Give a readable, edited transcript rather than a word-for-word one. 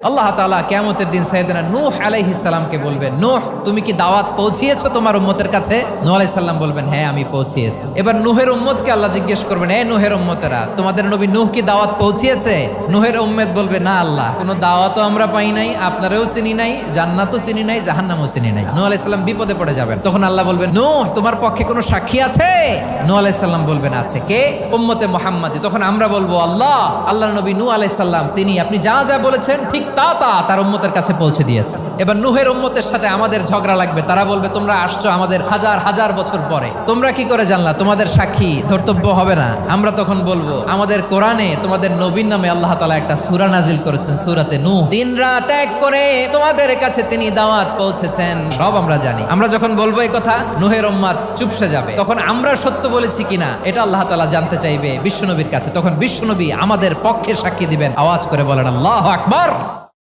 আল্লাহ তাআলা কিয়ামতের দিন সাইয়েদনা নূহ আলাইহিস সালামকে বলবেন, নূহ তুমি কি দাওয়াত পৌঁছিয়েছো তোমার উম্মতের কাছে? নূহ আলাইহিস সালাম বলবেন, হ্যাঁ আমি পৌঁছিয়েছি। এবার নূহের উম্মতকে আল্লাহ জিজ্ঞেস করবেন, এ নূহের উম্মতেরা তোমাদের নবী নূহ কি দাওয়াত পৌঁছিয়েছে? নূহের উম্মত বলবে, না আল্লাহ, কোনো দাওয়াতও আমরা পাই নাই, আপনারাও চিনি নাই, জান্নাতও চিনি নাই, জাহান্নামও চিনি নাই। নূহ আলাইহিস সালাম বিপদে পড়ে যাবেন। তখন আল্লাহ বলবেন, নূহ তোমার পক্ষে কোনো সাক্ষী আছে? নূহ আলাইহিস সালাম বলবেন, আছে। কে? উম্মতে মুহাম্মাদি। তখন আমরা বলবো, আল্লাহর নবী নূহ আলাইহিস সালাম তিনি আপনি যা যা বলেছেন ঠিক তা তার উম্মতের কাছে পৌঁছে দিয়েছে। এবার নূহের উম্মতের সাথে আমাদের ঝগড়া লাগবে। তারা বলবে, তোমরা আসছো আমাদের হাজার হাজার বছর পরে, তোমরা কি করে জানলা? তোমাদের সাক্ষী ধর্তব্য হবে না? আমরা তখন বলবো, আমাদের কোরআনে তোমাদের নবীর নামে আল্লাহ তাআলা একটা সূরা নাজিল করেছেন, সূরাতে নূহ। দিন রাত এক করে তোমাদের কাছে তিনি দাওয়াত পৌঁছেছেন, সব আমরা জানি। আমরা যখন বলবো এই কথা, নূহের উম্মত চুপসে যাবে। তখন আমরা সত্য বলেছি কিনা এটা আল্লাহ তাআলা জানতে চাইবে বিশ্বনবীর কাছে। তখন বিশ্বনবী আমাদের পক্ষে সাক্ষী দিবেন। আওয়াজ করে বলেন আল্লাহু আকবার।